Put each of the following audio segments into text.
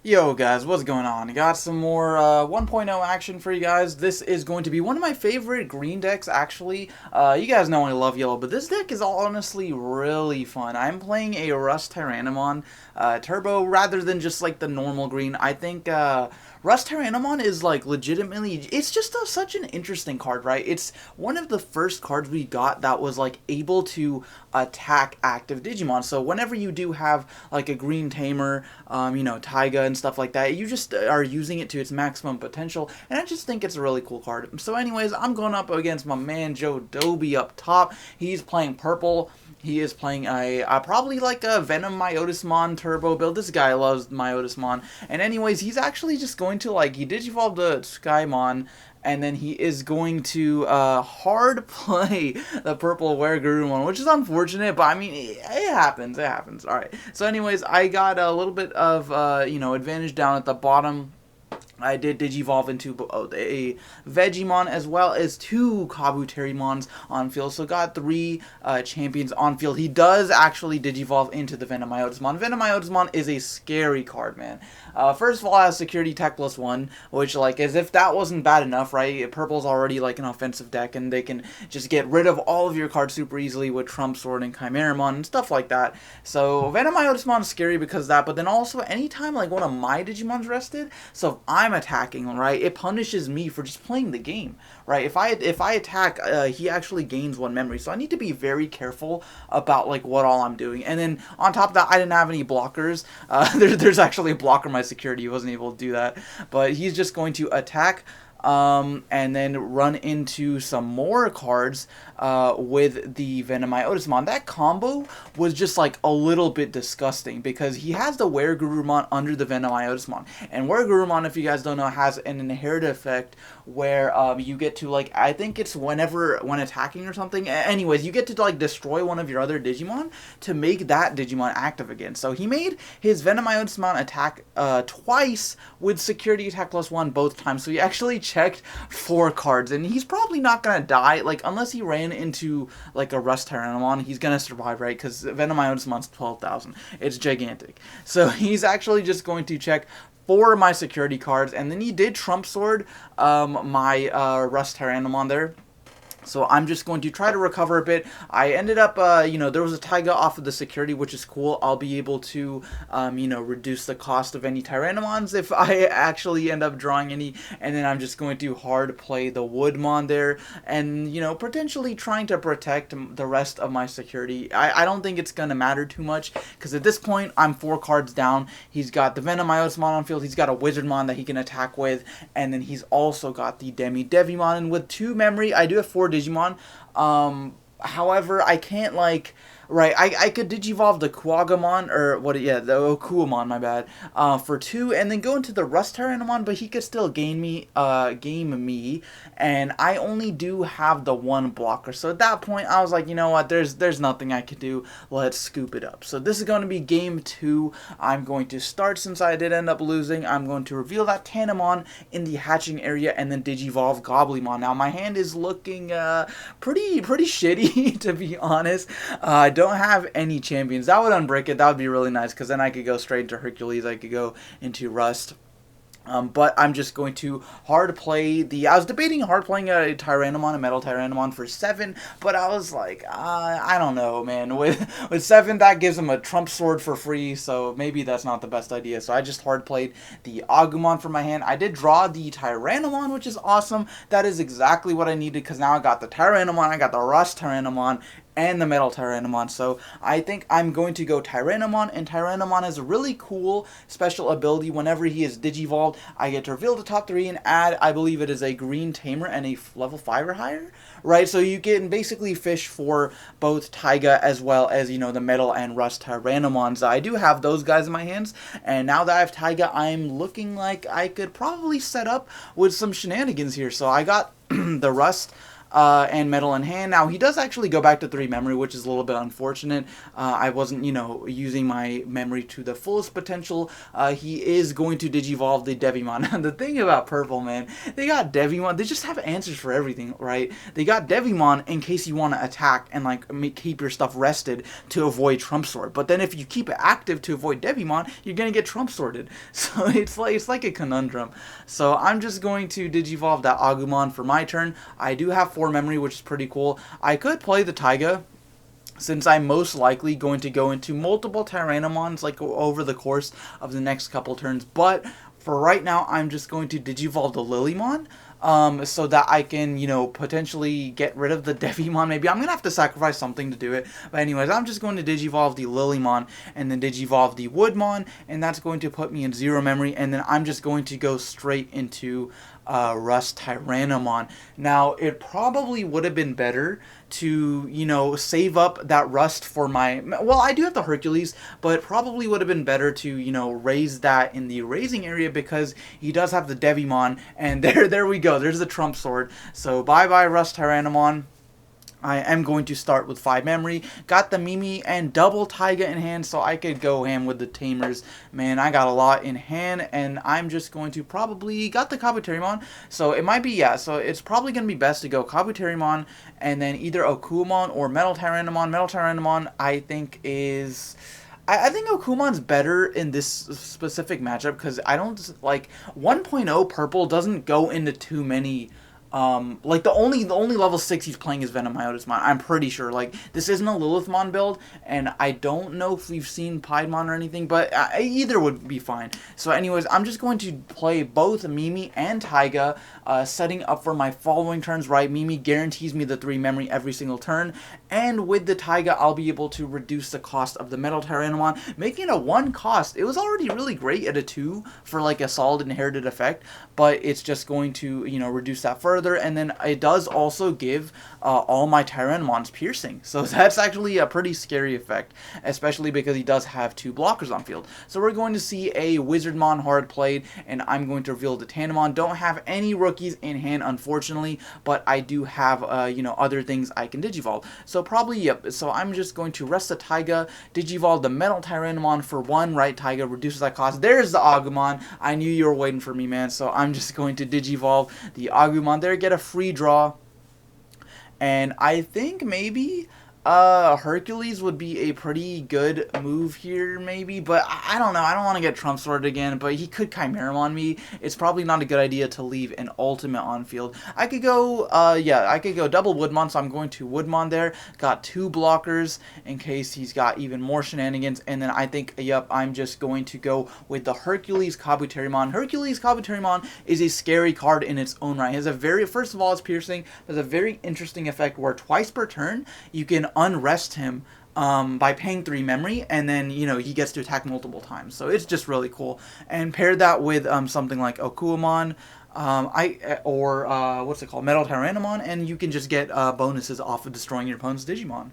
Yo guys, what's going on? Got some more 1.0 action for you guys. This is going to be one of my favorite green decks actually. You guys know I love yellow, but this deck is honestly really fun. I'm playing a RustTyrannomon Turbo rather than just like the normal green. I think RustTyrannomon is like legitimately, it's just such an interesting card, right? It's one of the first cards we got that was like able to attack active Digimon. So whenever you do have like a green tamer, Taiga and stuff like that, you just are using it to its maximum potential, and I just think it's a really cool card. So anyways, I'm going up against my man Joe Doby up top. He's playing purple. He is playing probably like a Venom Myotismon turbo build. This guy loves Myotismon. And anyways, he's actually just going to he Digivolve the Skymon, and then he is going to hard play the purple Weregurumon, which is unfortunate, but I mean, it happens, it happens. Alright, so anyways, I got a little bit of, advantage down at the bottom. I did Digivolve into a Vegemon as well as two Kabuterimons on field. So got three champions on field. He does actually Digivolve into the Venom Myotismon. Venom Myotismon is a scary card, man. First of all, it has Security Tech +1, which, as if that wasn't bad enough, right? Purple's already, an offensive deck, and they can just get rid of all of your cards super easily with Trump Sword and Chimeramon and stuff like that. So Venom Myotismon is scary because of that, but then also anytime, one of my Digimon's rested, so if I'm attacking, right, it punishes me for just playing the game, right? If I attack, he actually gains one memory, so I need to be very careful about what all I'm doing. And then on top of that, I didn't have any blockers. There's actually a blocker my security. He wasn't able to do that, but he's just going to attack. And then run into some more cards with the Venom Myotismon. That combo was just a little bit disgusting because he has the Weregurumon under the Venom Myotismon. And Weregurumon, if you guys don't know, has an inherited effect where you get to, I think it's when attacking or something. Anyways, you get to destroy one of your other Digimon to make that Digimon active again. So he made his Venom Myotismon attack twice with Security Attack +1 both times. So he actually checked 4 cards, and he's probably not gonna die, unless he ran into a RustTyrannomon. He's gonna survive, right? Because Venom Myotismon's 12,000. It's gigantic. So he's actually just going to check 4 of my security cards, and then he did Trump Sword my RustTyrannomon there. So I'm just going to try to recover a bit. I ended up, there was a Taiga off of the security, which is cool. I'll be able to, reduce the cost of any Tyrannomons if I actually end up drawing any. And then I'm just going to hard play the Woodmon there and, potentially trying to protect the rest of my security. I don't think it's going to matter too much because at this point, I'm 4 cards down. He's got the Venom Myotismon on field. He's got a Wizardmon that he can attack with. And then he's also got the Devimon. And with 2 memory, I do have 4 Digimon. However, I can't right, I could Digivolve the Kuagamon, or the Okuamon, my bad, for 2, and then go into the RustTyrannomon, but he could still game me, and I only do have the 1 blocker, so at that point, I was like, you know what, there's nothing I can do, let's scoop it up. So this is going to be game 2, I'm going to start, since I did end up losing, I'm going to reveal that Tannamon in the hatching area, and then Digivolve Goblymon. Now, my hand is looking, pretty shitty, to be honest. I don't have any champions. That would unbreak it. That would be really nice because then I could go straight into Hercules. I could go into Rust. But I'm just going to hard play I was debating hard playing a Tyrannomon, a Metal Tyrannomon for 7, but I was like, I don't know, man. With 7, that gives him a Trump Sword for free, so maybe that's not the best idea. So I just hard played the Agumon from my hand. I did draw the Tyrannomon, which is awesome. That is exactly what I needed because now I got the Tyrannomon, I got the RustTyrannomon, and the Metal Tyrannomon. So I think I'm going to go Tyrannomon, and Tyrannomon has a really cool special ability. Whenever he is Digivolved, I get to reveal the top 3 and add, I believe it is a green tamer and a level 5 or higher, right? So you can basically fish for both Taiga as well as, the Metal and RustTyrannomons. I do have those guys in my hands, and now that I have Taiga, I'm looking like I could probably set up with some shenanigans here. So I got the Rust and metal in hand. Now, he does actually go back to 3 memory, which is a little bit unfortunate. I wasn't, using my memory to the fullest potential. He is going to Digivolve the Devimon. The thing about purple, man, they got Devimon. They just have answers for everything, right? They got Devimon in case you want to attack and keep your stuff rested to avoid Trump Sword. But then if you keep it active to avoid Devimon, you're gonna get Trump Sworded. So it's like a conundrum. So I'm just going to Digivolve that Agumon for my turn. I do have 4 memory, which is pretty cool. I could play the Taiga, since I'm most likely going to go into multiple Tyrannomons over the course of the next couple turns. But for right now, I'm just going to Digivolve the Lilymon. So that I can, potentially get rid of the Devimon. Maybe I'm going to have to sacrifice something to do it. But anyways, I'm just going to Digivolve the Lilymon and then Digivolve the Woodmon. And that's going to put me in 0 memory. And then I'm just going to go straight into RustTyrannomon. Now, it probably would have been better to, save up that Rust for my... Well, I do have the Hercules, but it probably would have been better to, raise that in the raising area because he does have the Devimon. And there we go. There's the Trump Sword. So, bye-bye, RustTyrannomon. I am going to start with 5 memory. Got the Mimi and double Taiga in hand, so I could go ham with the Tamers. Man, I got a lot in hand, and I'm just going to probably... Got the Kabuterimon, so it might be, yeah, so it's probably going to be best to go Kabuterimon, and then either Okuamon or Metal Tyrannomon. Metal Tyrannomon, I think, is... I think Okumon's better in this specific matchup, because I don't... 1.0 purple doesn't go into too many... the only level 6 he's playing is Venom Myotismon. I'm pretty sure. This isn't a Lilithmon build, and I don't know if we've seen Piedmon or anything, but either would be fine. So anyways, I'm just going to play both Mimi and Taiga, setting up for my following turns, right? Mimi guarantees me the 3 memory every single turn, and with the Taiga, I'll be able to reduce the cost of the Metal Tyrannomon, making it a 1 cost. It was already really great at a 2 for a solid inherited effect, but it's just going to, reduce that further. And then it does also give all my Tyrannomons piercing. So that's actually a pretty scary effect, especially because he does have 2 blockers on field. So we're going to see a Wizardmon hard played, and I'm going to reveal the Tandemon. Don't have any rookies in hand, unfortunately, but I do have, other things I can Digivolve. So probably, yep. So I'm just going to rest the Taiga, Digivolve the Metal Tyrannomon for 1, right? Taiga reduces that cost. There's the Agumon. I knew you were waiting for me, man. So I'm just going to Digivolve the Agumon there, get a free draw, and I think maybe Hercules would be a pretty good move here, maybe, but I don't know. I don't want to get Trump Sword again, but he could Chimeramon me. It's probably not a good idea to leave an ultimate on field. I could go, I could go double Woodmon, so I'm going to Woodmon there. Got 2 blockers in case he's got even more shenanigans, and then I think, yep, I'm just going to go with the Hercules Kabuterimon. Hercules Kabuterimon is a scary card in its own right. It has a very, first of all, it's piercing. There's a very interesting effect where twice per turn, you can unrest him by paying 3 memory, and then he gets to attack multiple times. So it's just really cool. And pair that with something like Okuamon, what's it called, Metal Tyrannomon, and you can just get bonuses off of destroying your opponent's Digimon.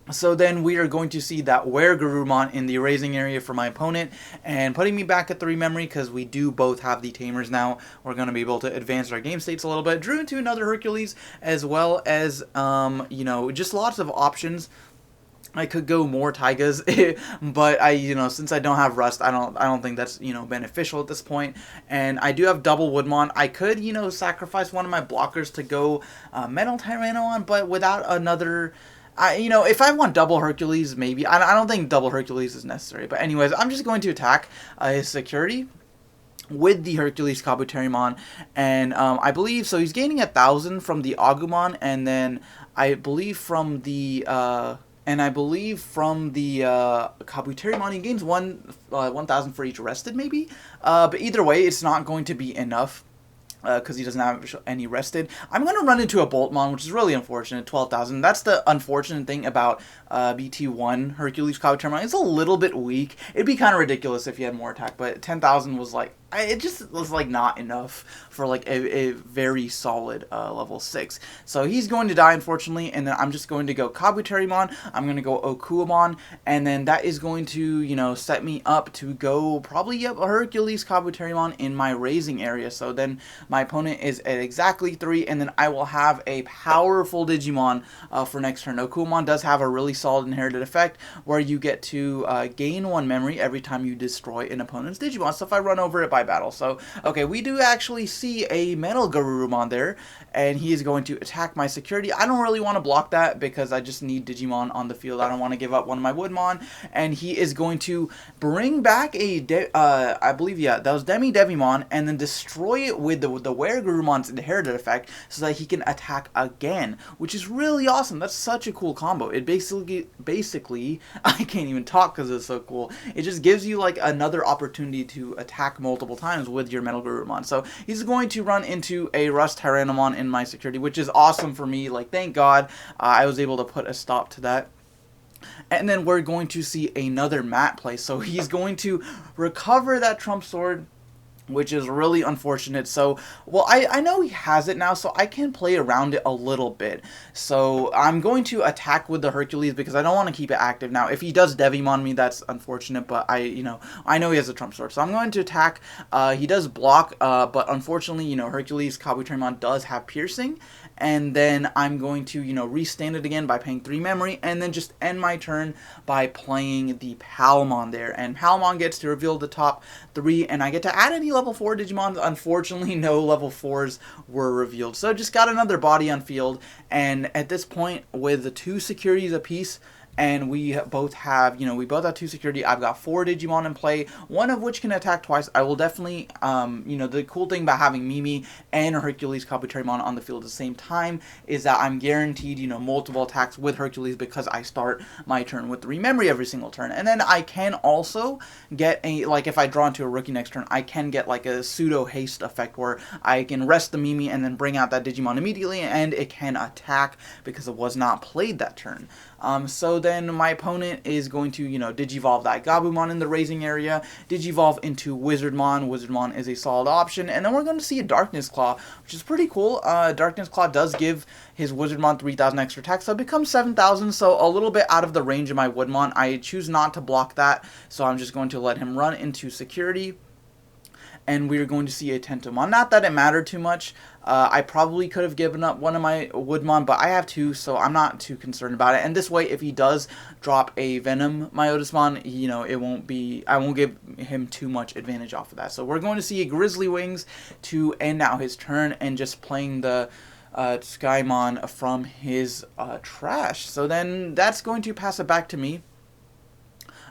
So then we are going to see that Weregarurumon in the erasing area for my opponent, and putting me back at 3 memory because we do both have the Tamers now. We're going to be able to advance our game states a little bit. Drew into another Hercules, as well as, just lots of options. I could go more Taigas, but since I don't have Rust, I don't think that's, beneficial at this point. And I do have double Woodmon. I could, sacrifice one of my blockers to go Metal Tyrannomon, but without another... if I want double Hercules, maybe. I don't think double Hercules is necessary. But anyways, I'm just going to attack his security with the Hercules Kabuterimon. And I believe, so he's gaining 1,000 from the Agumon. And then I believe from the... Kabuterimon, he gains 1,000 for each rested, maybe? But either way, it's not going to be enough. Because he doesn't have any rested. I'm going to run into a Boltmon, which is really unfortunate, 12,000. That's the unfortunate thing about BT1 Hercules Kabuterimon. It's a little bit weak. It'd be kind of ridiculous if he had more attack, but 10,000 was, it just was like not enough for like a very solid level 6. So he's going to die, unfortunately, and then I'm just going to go Kabuterimon, I'm going to go Okuamon, and then that is going to, you know, set me up to go probably a Hercules Kabuterimon in my raising area. So then my opponent is at exactly 3, and then I will have a powerful Digimon for next turn. Okuamon does have a really solid inherited effect where you get to gain 1 memory every time you destroy an opponent's Digimon. So if I run over it by battle. So, okay, we do actually see a Metal Garurumon there, and he is going to attack my security. I don't really want to block that because I just need Digimon on the field. I don't want to give up one of my Woodmon, and he is going to bring back a, I believe, yeah, that was Devimon, and then destroy it with the Weregurumon's inherited effect so that he can attack again, which is really awesome. That's such a cool combo. It basically, I can't even talk because it's so cool. It just gives you like another opportunity to attack multiple times with your Metal Garurumon. So he's going to run into a RustTyrannomon in my security, which is awesome for me. Like, thank God I was able to put a stop to that. And then we're going to see another mat play. So he's going to recover that Trump Sword, which is really unfortunate. So, well, I know he has it now, so I can play around it a little bit. So I'm going to attack with the Hercules because I don't want to keep it active. Now, if he does Devimon me, that's unfortunate, but I know he has a Trump Sword. So I'm going to attack. He does block, but unfortunately, Hercules Kabuterimon does have piercing. And then I'm going to, restand it again by paying 3 memory, and then just end my turn by playing the Palmon there. And Palmon gets to reveal the top 3, and I get to add any level 4 Digimon. Unfortunately, no level 4s were revealed. So just got another body on field, and at this point, with the 2 securities apiece, and we both have 2 security. I've got 4 Digimon in play, one of which can attack twice. I will definitely, the cool thing about having Mimi and Hercules Kabuterimon on the field at the same time is that I'm guaranteed, multiple attacks with Hercules because I start my turn with 3 memory every single turn. And then I can also get if I draw into a rookie next turn, I can get like a pseudo haste effect where I can rest the Mimi and then bring out that Digimon immediately, and it can attack because it was not played that turn. So then my opponent is going to, Digivolve that Gabumon in the raising area, Digivolve into Wizardmon. Wizardmon is a solid option, and then we're going to see a Darkness Claw, which is pretty cool. Darkness Claw does give his Wizardmon 3,000 extra attack, so it becomes 7,000, so a little bit out of the range of my Woodmon. I choose not to block that, so I'm just going to let him run into security. And we're going to see a Tentomon. Not that it mattered too much. I probably could have given up one of my Woodmon, but I have 2, so I'm not too concerned about it. And this way, if he does drop a Venom Myotismon, I won't give him too much advantage off of that. So we're going to see a Grizzly Wings to end out his turn, and just playing the Skymon from his trash. So then that's going to pass it back to me.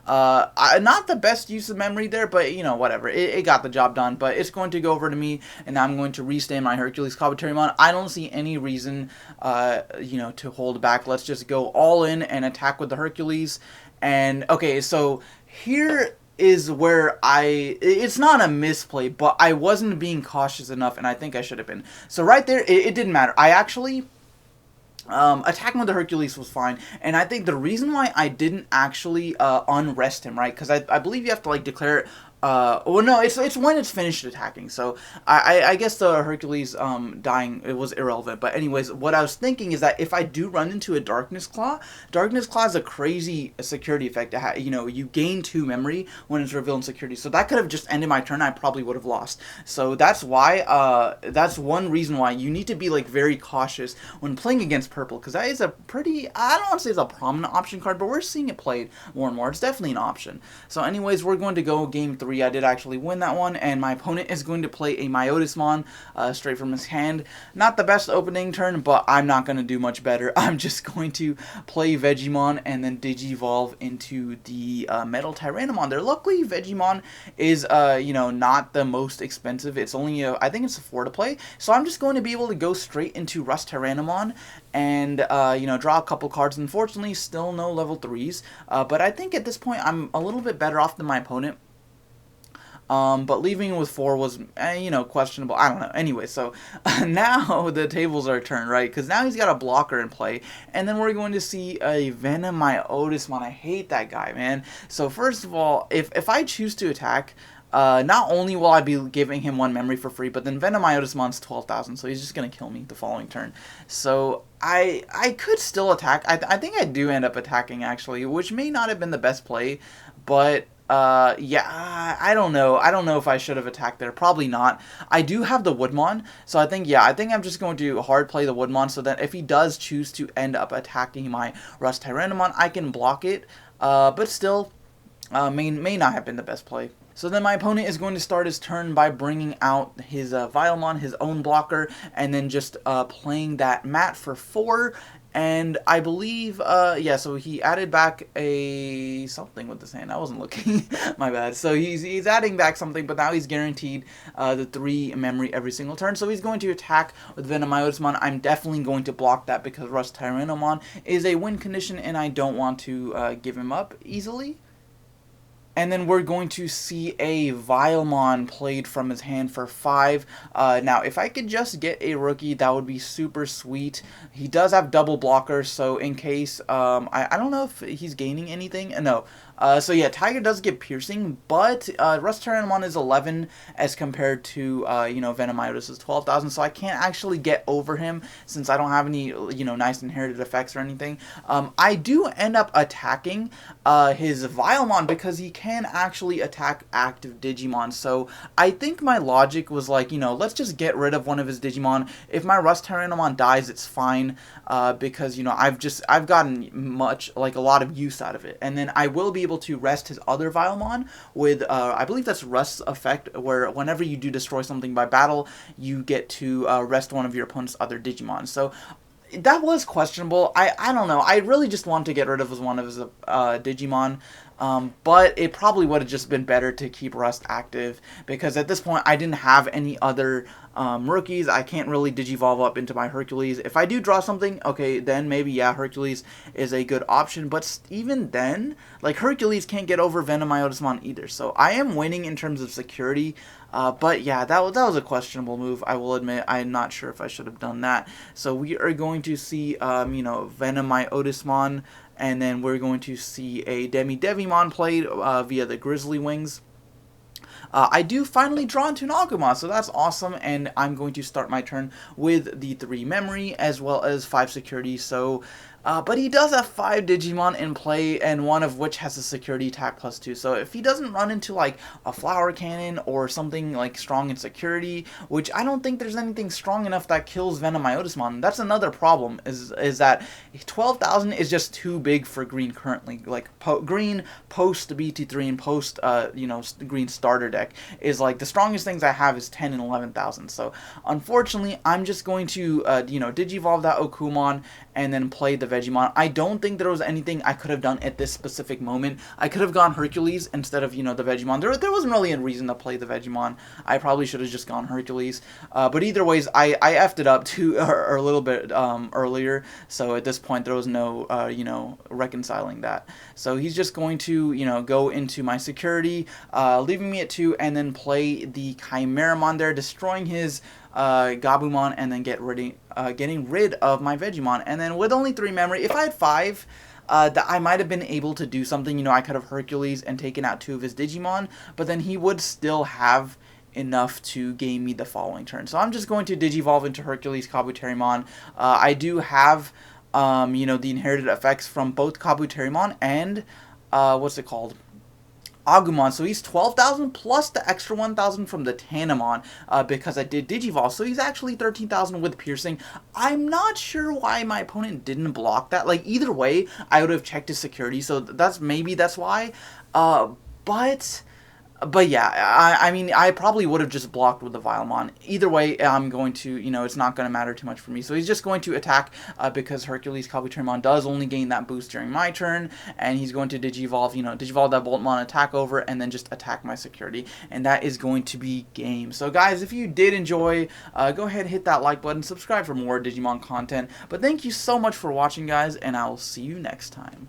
Not the best use of memory there, but whatever. It got the job done. But it's going to go over to me, and I'm going to restand my Hercules Kabuterimon. I don't see any reason, to hold back. Let's just go all in and attack with the Hercules. And okay, so here is where it's not a misplay, but I wasn't being cautious enough, and I think I should have been. So right there, it didn't matter. I actually attacking with the Hercules was fine, and I think the reason why I didn't actually unrest him, right, because I believe you have to declare it. Well, no, it's when it's finished attacking. So I guess the Hercules dying, it was irrelevant. But anyways, what I was thinking is that if I do run into a Darkness Claw is a crazy security effect. You gain 2 memory when it's revealed in security. So that could have just ended my turn. I probably would have lost. So that's why. That's one reason why you need to be very cautious when playing against purple, because that is a pretty, I don't want to say it's a prominent option card, but we're seeing it played more and more. It's definitely an option. So anyways, we're going to go game 3. I did actually win that one, and my opponent is going to play a Myotismon straight from his hand. Not the best opening turn, but I'm not going to do much better. I'm just going to play Vegemon and then Digivolve into the Metal Tyrannomon there. Luckily, Vegemon is, not the most expensive. It's only, I think it's a 4 to play, so I'm just going to be able to go straight into RustTyrannomon and, draw a couple cards. Unfortunately, still no level 3s, but I think at this point I'm a little bit better off than my opponent. But leaving with 4 was, questionable. I don't know. Anyway, so now the tables are turned, right? Because now he's got a blocker in play. And then we're going to see a Venom Myotismon. I hate that guy, man. So first of all, if I choose to attack, not only will I be giving him 1 memory for free, but then Myotismon's 12,000, so he's just going to kill me the following turn. So I could still attack. I think I do end up attacking, actually, which may not have been the best play, but yeah, I don't know. I don't know if I should have attacked there. Probably not. I do have the Woodmon, so I think, yeah, I think I'm just going to hard play the Woodmon so that if he does choose to end up attacking my RustTyrannomon, I can block it, but still, may not have been the best play. So then my opponent is going to start his turn by bringing out his Vilemon, his own blocker, and then just playing that mat for 4. And I believe, yeah, so he added back a something with this hand. I wasn't looking. My bad. So he's adding back something, but now he's guaranteed the 3 memory every single turn. So he's going to attack with Myotismon. I'm definitely going to block that because RustTyrannomon is a win condition, and I don't want to give him up easily. And then we're going to see a Vilemon played from his hand for 5. Now, if I could just get a rookie, that would be super sweet. He does have double blockers, so in case, I don't know if he's gaining anything. No. So yeah, Tiger does get piercing, but RustTyrannomon is 11 as compared to, you know, Venomiotis is 12,000, so I can't actually get over him since I don't have any, you know, nice inherited effects or anything. I do end up attacking his Vilemon because he can actually attack active Digimon, so I think my logic was like, you know, let's just get rid of one of his Digimon. If my RustTyrannomon dies, it's fine, because, you know, I've gotten a lot of use out of it, and then I will be able to rest his other Vilemon with, I believe that's Rust's effect, where whenever you do destroy something by battle, you get to rest one of your opponent's other Digimon. So that was questionable. I don't know. I really just wanted to get rid of one of his Digimon. But it probably would have just been better to keep Rust active, because at this point I didn't have any other rookies. I can't really Digivolve up into my Hercules. If I do draw something, okay, then maybe, yeah, Hercules is a good option, but even then, like, Hercules can't get over Myotismon either, so I am winning in terms of security, but yeah, that was a questionable move, I will admit. I'm not sure if I should have done that. So we are going to see, you know, Myotismon, and then we're going to see a Devimon played via the Grizzly Wings. I do finally draw into an Agumon, so that's awesome, and I'm going to start my turn with the 3 memory as well as 5 security, so... but he does have 5 Digimon in play, and one of which has a security attack +2. So if he doesn't run into, like, a Flower Cannon or something, like, strong in security, which I don't think there's anything strong enough that kills Myotismon. That's another problem, is that 12,000 is just too big for green currently. Like, green post BT3 and post, you know, green starter deck is, like, the strongest things I have is 10 and 11,000. So unfortunately, I'm just going to, you know, Digivolve that Okumon and then play the Vegemon. I don't think there was anything I could have done at this specific moment. I could have gone Hercules instead of, you know, the Vegemon. There wasn't really a reason to play the Vegemon. I probably should have just gone Hercules. But either ways, I effed it up too, or a little bit earlier. So at this point, there was no, you know, reconciling that. So he's just going to, you know, go into my security, leaving me at 2, and then play the Chimeramon there, destroying his Gabumon, and then getting rid of my Vegemon. And then with only 3 memory, if I had 5, that I might have been able to do something. You know, I could have Hercules and taken out 2 of his Digimon, but then he would still have enough to gain me the following turn. So I'm just going to Digivolve into Hercules Kabuterimon. I do have, you know, the inherited effects from both Kabuterimon and, what's it called? Agumon, so he's 12,000 plus the extra 1,000 from the Tanamon, because I did Digivolve, so he's actually 13,000 with piercing. I'm not sure why my opponent didn't block that. Like, either way, I would have checked his security, so that's why, but yeah, I mean, I probably would have just blocked with the Vilemon. Either way, I'm going to, you know, it's not going to matter too much for me. So he's just going to attack, because Hercules Kabuterimon does only gain that boost during my turn, and he's going to Digivolve, you know, Digivolve that Boltmon, attack over, and then just attack my security, and that is going to be game. So guys, if you did enjoy, go ahead and hit that like button, subscribe for more Digimon content, but thank you so much for watching, guys, and I will see you next time.